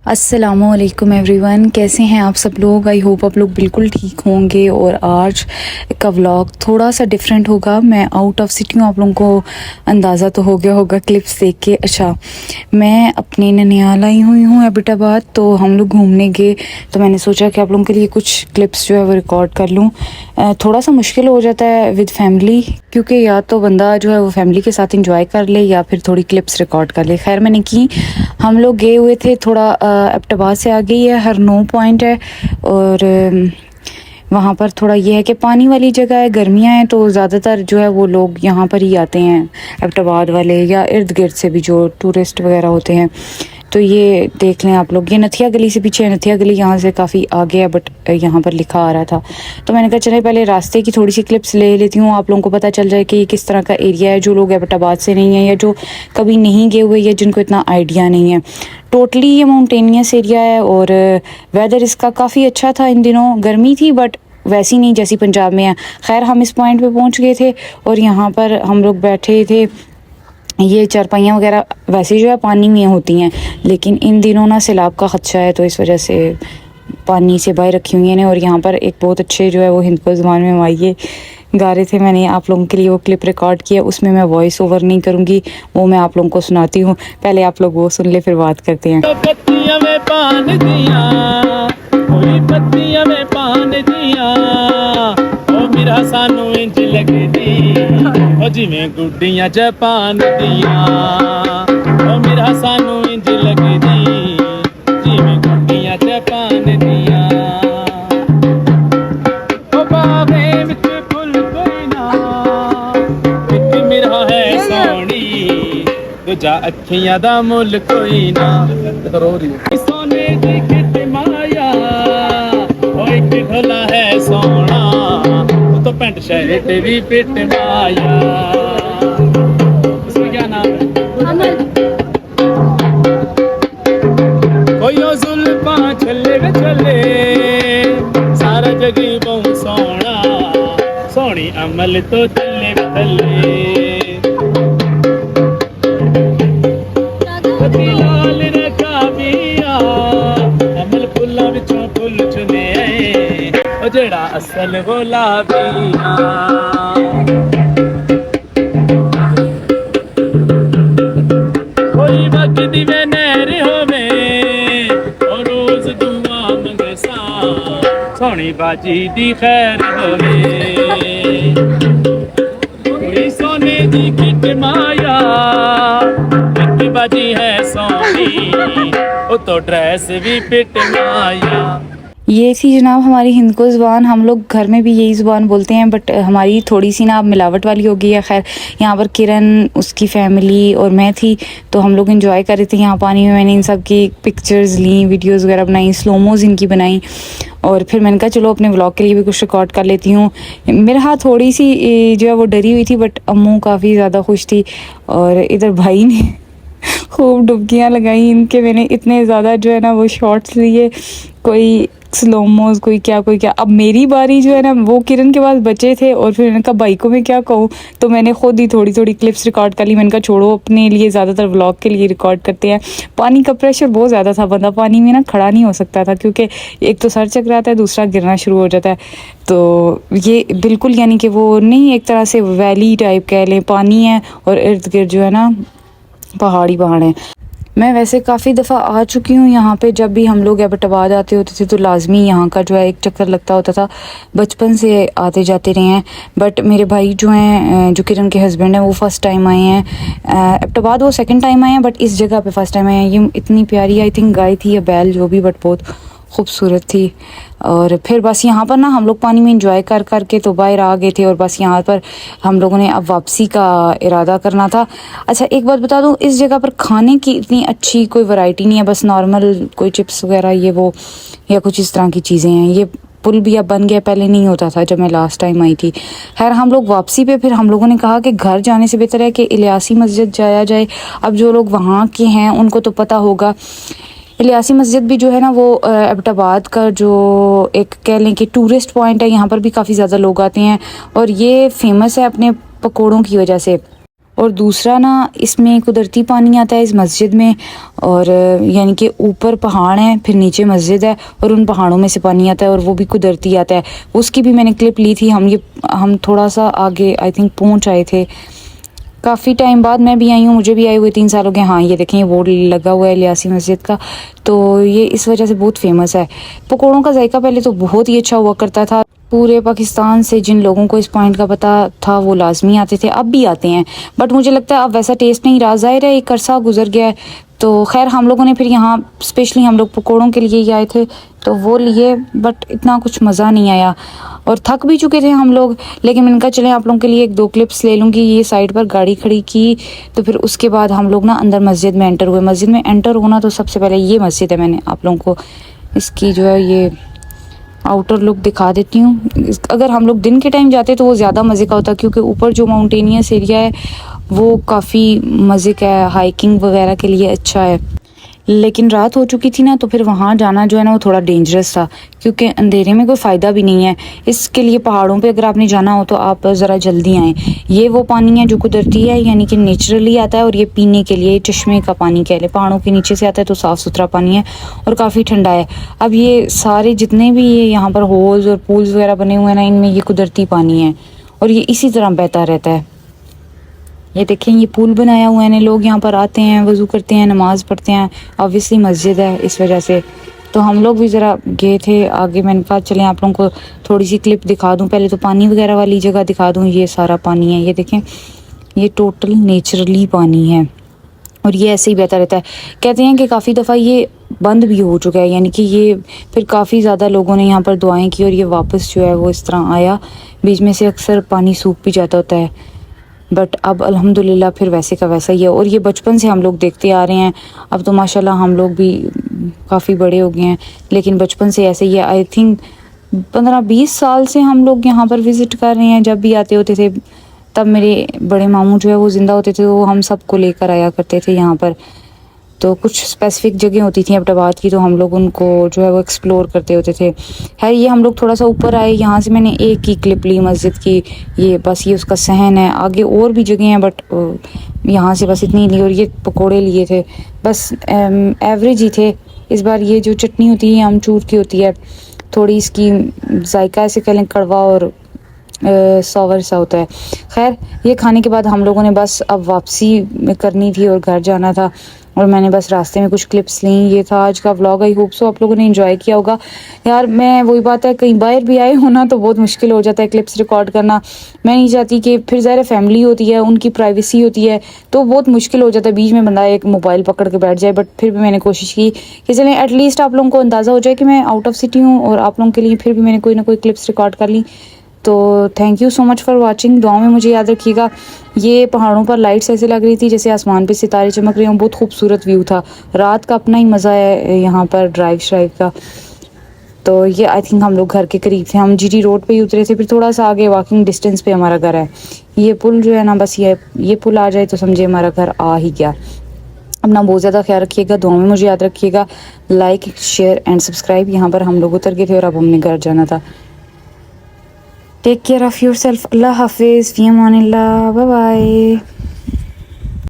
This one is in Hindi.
अस्सलामुअलैकुम एवरीवन, कैसे हैं आप सब लोग। आई होप आप लोग बिल्कुल ठीक होंगे। और आज का व्लॉग थोड़ा सा डिफरेंट होगा। मैं आउट ऑफ सिटी हूँ, आप लोगों को अंदाज़ा तो हो गया होगा क्लिप्स देख के। अच्छा, मैं अपने ननिहाल आई हुई हूँ एबटाबाद, तो हम लोग घूमने गए, तो मैंने सोचा कि आप लोगों के लिए कुछ क्लिप्स जो है वो रिकॉर्ड कर लूँ। थोड़ा सा मुश्किल हो जाता है विद फैमिली, क्योंकि या तो बंदा जो है वो फैमिली के साथ इंजॉय कर ले या फिर थोड़ी क्लिप्स रिकॉर्ड कर ले। खैर मैंने की, हम लोग गए हुए थे थोड़ा एबटाबाद से आगे ही है, हरनौ पॉइंट है, और वहाँ पर थोड़ा ये है कि पानी वाली जगह है, गर्मियाँ हैं तो ज़्यादातर जो है वो लोग यहाँ पर ही आते हैं, एबटाबाद वाले या इर्द गिर्द से भी जो टूरिस्ट वगैरह होते हैं। तो ये देख लें आप लोग, ये नथिया गली से पीछे है। नथिया गली यहाँ से काफ़ी आगे है, बट यहाँ पर लिखा आ रहा था, तो मैंने कहा चले पहले रास्ते की थोड़ी सी क्लिप्स ले लेती हूँ, आप लोगों को पता चल जाए कि ये किस तरह का एरिया है। जो लोग एबटाबाद से नहीं है या जो कभी नहीं गए हुए या जिनको इतना आइडिया नहीं है, टोटली ये माउंटेनियस एरिया है। और वेदर इसका काफ़ी अच्छा था, इन दिनों गर्मी थी बट वैसी नहीं जैसी पंजाब में है। खैर हम इस पॉइंट पे पहुंच गए थे और यहाँ पर हम लोग बैठे थे। ये चारपाइयाँ वगैरह वैसे जो है पानी में होती हैं, लेकिन इन दिनों ना सैलाब का ख़दशा है, तो इस वजह से पानी से बाहर रखी हुई हैं। और यहाँ पर एक बहुत अच्छे जो है वो हिंद को ज़ुबान में माइये गा रहे थे। मैंने आप लोगों के लिए वो क्लिप रिकॉर्ड किया, उसमें मैं वॉइस ओवर नहीं करूँगी, वो मैं आप लोगों को सुनाती हूँ। पहले आप लोग वो सुन ले, फिर बात करते हैं। पत्तियां में पान दिया, कोई पत्तियां में पान दिया, ओ मेरा सानू इंज लगदी, ओ जिवें गुड्डियां च पान दिया, ओ मेरा सानू इंज लगदी, जिवें गुड्डियां च पान दिया। ओ बावे विच फुल कोई ना, इक मेरा है सोनी, दूजा अखियां दा मुल कोई ना। सोने दी किट माया, ओ एक ढोला है सोना, तो पेंट शर्ट भी पिट माया। उसमें क्या नाम है? कोई ओ जुल्फां छले वे छले, सारा जगी बहु सोना, सोनी अमल तो थले वे थले। लाल रखा बिया, अमल फुल्लां विचों फुल चुने, ओ जेड़ा असल गुलाबिया। कोई वगदी वे नहर होवे, ओ रोज दुआ मंगसा, सोनी बाजी दी खैर होवे। कोई सोने दी किट माया, बाजी है सोनी, ओ तो ड्रेस भी पिट माया। ये थी जनाब हमारी हिंद को ज़ुबान। हम लोग घर में भी यही ज़ुबान बोलते हैं, बट हमारी थोड़ी सी ना मिलावट वाली हो गई है। खैर यहाँ पर किरण, उसकी फैमिली और मैं थी, तो हम लोग एंजॉय कर रहे थे यहाँ पानी में। मैंने इन सब की पिक्चर्स ली, वीडियोस वगैरह बनाई, स्लोमोज इनकी बनाई, और फिर मैंने कहा चलो अपने व्लॉग के लिए भी कुछ रिकॉर्ड कर लेती हूँ। मेरे हाथ थोड़ी सी जो है वो डरी हुई थी, बट अम्मू काफ़ी ज़्यादा खुश थी। और इधर भाई ने खूब डुबकियाँ लगाई इनके। मैंने इतने ज़्यादा जो है ना वो शॉट्स लिए, कोई स्लोमोज, कोई क्या। अब मेरी बारी जो है ना, वो किरण के पास बचे थे, और फिर मैंने कहा भाई को मैं क्या कहूँ, तो मैंने खुद ही थोड़ी थोड़ी क्लिप्स रिकॉर्ड कर ली। मैंने कहा छोड़ो, अपने लिए ज़्यादातर व्लॉग के लिए रिकॉर्ड करते हैं। पानी का प्रेशर बहुत ज़्यादा था, बंदा पानी में ना खड़ा नहीं हो सकता था, क्योंकि एक तो सर चकराता है, दूसरा गिरना शुरू हो जाता है। तो ये बिल्कुल यानी कि वो नहीं, एक तरह से वैली टाइप कह लें, पानी है और इर्द गिर्द जो है ना पहाड़ हैं। मैं वैसे काफ़ी दफ़ा आ चुकी हूँ यहाँ पे, जब भी हम लोग एबटाबाद आते होते थे तो लाजमी यहाँ का जो है एक चक्कर लगता होता था। बचपन से आते जाते रहे हैं, बट मेरे भाई जो हैं, जो किरण के हस्बैंड हैं, वो फ़र्स्ट टाइम आए हैं एबटाबाद। वो सेकंड टाइम आए हैं, बट इस जगह पे फ़र्स्ट टाइम आए हैं। ये इतनी प्यारी आई थिंक गाय थी या बैल, जो भी, बट बहुत खूबसूरत थी। और फिर बस यहाँ पर ना हम लोग पानी में इंजॉय कर के तो बाहर आ गए थे, और बस यहाँ पर हम लोगों ने अब वापसी का इरादा करना था। अच्छा एक बात बता दूँ, इस जगह पर खाने की इतनी अच्छी कोई वैरायटी नहीं है, बस नॉर्मल कोई चिप्स वगैरह ये वो या कुछ इस तरह की चीज़ें हैं। ये पुल भी अब बन गया, पहले नहीं होता था जब मैं लास्ट टाइम आई थी। खैर हम लोग वापसी पे फिर हम लोगों ने कहा कि घर जाने से बेहतर है कि इलियासी मस्जिद जाया जाए। अब जो लोग वहाँ के हैं उनको तो पता होगा, इलियासी मस्जिद भी जो है ना वो एबटाबाद का जो एक कह लें कि टूरिस्ट पॉइंट है। यहाँ पर भी काफ़ी ज़्यादा लोग आते हैं, और ये फेमस है अपने पकोड़ों की वजह से। और दूसरा ना इसमें कुदरती पानी आता है इस मस्जिद में, और यानी कि ऊपर पहाड़ हैं, फिर नीचे मस्जिद है, और उन पहाड़ों में से पानी आता है और वो भी कुदरती आता है। उसकी भी मैंने क्लिप ली थी। हम थोड़ा सा आगे आई थिंक पहुंच आए थे, काफ़ी टाइम बाद मैं भी आई हूँ, मुझे भी आए हुए 3 साल हो गए। हाँ ये देखें, ये बोर्ड लगा हुआ है लियासी मस्जिद का, तो ये इस वजह से बहुत फेमस है। पकौड़ों का जायका पहले तो बहुत ही अच्छा हुआ करता था। पूरे पाकिस्तान से जिन लोगों को इस पॉइंट का पता था वो लाजमी आते थे, अब भी आते हैं, बट मुझे लगता है अब वैसा टेस्ट नहीं रहा। ज़ाहिर है एक अरसा गुजर गया है, तो खैर हम लोगों ने फिर यहाँ स्पेशली हम लोग पकौड़ों के लिए ही आए थे, तो वो लिए, बट इतना कुछ मज़ा नहीं आया और थक भी चुके थे हम लोग। लेकिन मैंने कहा चलें आप लोगों के लिए 1-2 क्लिप्स ले लूँगी। ये साइड पर गाड़ी खड़ी की, तो फिर उसके बाद हम लोग ना अंदर मस्जिद में एंटर हुए। मस्जिद में एंटर होना तो सबसे पहले ये मस्जिद है, मैंने आप लोगों को इसकी जो है ये आउटर लुक दिखा देती हूँ। अगर हम लोग दिन के टाइम जाते तो वो ज़्यादा मज़े का होता, क्योंकि ऊपर जो माउंटेनियस एरिया है वो काफ़ी मज़े का है, हाइकिंग वगैरह के लिए अच्छा है। लेकिन रात हो चुकी थी ना, तो फिर वहाँ जाना जो है ना वो थोड़ा डेंजरस था, क्योंकि अंधेरे में कोई फ़ायदा भी नहीं है। इसके लिए पहाड़ों पे अगर आपने जाना हो तो आप ज़रा जल्दी आएँ। ये वो पानी है जो कुदरती है, यानी कि नेचुरली आता है, और ये पीने के लिए चश्मे का पानी कह लें, पहाड़ों के नीचे से आता है, तो साफ़ सुथरा पानी है और काफ़ी ठंडा है। अब ये सारे जितने भी ये यहाँ पर होल्स और पूल्स वगैरह बने हुए हैं ना, इनमें ये कुदरती पानी है और ये इसी तरह बहता रहता है। ये देखें, ये पुल बनाया हुआ है ना, लोग यहाँ पर आते हैं, वज़ू करते हैं, नमाज़ पढ़ते हैं। ऑब्वियसली मस्जिद है इस वजह से। तो हम लोग भी ज़रा गए थे आगे, मैंने कहा चलें आप लोगों को थोड़ी सी क्लिप दिखा दूँ। पहले तो पानी वगैरह वाली जगह दिखा दूँ। ये सारा पानी है, ये देखें, ये टोटल नेचुरली पानी है और ये ऐसे ही बहता रहता है। कहते हैं कि काफ़ी दफ़ा ये बंद भी हो चुका है, यानी कि ये फिर काफ़ी ज़्यादा लोगों ने यहाँ पर दुआएं की और ये वापस जो है वो इस तरह आया। बीच में से अक्सर पानी सूख भी जाता होता है, बट अब अल्हम्दुलिल्लाह फिर वैसे का वैसा ही है। और ये बचपन से हम लोग देखते आ रहे हैं। अब तो माशाल्लाह हम लोग भी काफ़ी बड़े हो गए हैं, लेकिन बचपन से ऐसे ही है। आई थिंक 15-20 साल से हम लोग यहाँ पर विज़िट कर रहे हैं। जब भी आते होते थे तब मेरे बड़े मामू जो है वो ज़िंदा होते थे, तो वो हम सबको लेकर आया करते थे यहाँ पर। तो कुछ स्पेसिफिक जगह होती थी एबटाबाद की, तो हम लोग उनको जो है वो एक्सप्लोर करते होते थे। है ये हम लोग थोड़ा सा ऊपर आए, यहाँ से मैंने एक ही क्लिप ली मस्जिद की। ये बस ये उसका सहन है, आगे और भी जगह हैं बट यहाँ से बस इतनी ली। और ये पकोड़े लिए थे, बस एवरेज ही थे। इस बार ये जो चटनी होती है अमचूर की होती है, थोड़ी इसकी जायका ऐसे कह लें कड़वा और सॉवर सा होता है। खैर ये खाने के बाद हम लोगों ने बस अब वापसी करनी थी और घर जाना था, और मैंने बस रास्ते में कुछ क्लिप्स ली। ये था आज का व्लॉग। आई होप सो आप लोगों ने एंजॉय किया होगा। यार मैं वही बात है, कहीं बाहर भी आए हो ना तो बहुत मुश्किल हो जाता है क्लिप्स रिकॉर्ड करना। मैं नहीं चाहती कि फिर ज़ाहिर फैमिली होती है, उनकी प्राइवेसी होती है, तो बहुत मुश्किल हो जाता है। बीच में बंदा एक मोबाइल पकड़ के बैठ जाए, बट फिर भी मैंने कोशिश की कि चलें एटलीस्ट आप लोगों को अंदाज़ा हो जाए कि मैं आउट ऑफ सिटी हूँ, और आप लोगों के लिए फिर भी मैंने कोई ना कोई क्लिप्स रिकॉर्ड कर ली। तो thank you so much for watching. दुआ में मुझे याद रखिएगा। ये पहाड़ों पर लाइट्स ऐसे लग रही थी जैसे आसमान पे सितारे चमक रहे हों। बहुत खूबसूरत व्यू था। रात का अपना ही मज़ा है यहाँ पर ड्राइव श्राइव का। तो ये आई थिंक हम लोग घर के करीब थे, हम जीटी रोड पे ही उतरे थे, फिर थोड़ा सा आगे वॉकिंग डिस्टेंस पे हमारा घर है। ये पुल जो है ना, बस ये पुल आ जाए तो समझे हमारा घर आ ही गया। अपना बहुत ज़्यादा ख्याल रखिएगा, दुआ में मुझे याद रखिएगा। Like share and subscribe. यहाँ पर हम लोग उतर गए थे और अब हमने घर जाना था। Take care of yourself. अल्लाह हाफिज़, फ़ी अमानिल्लाह, बाय बाय।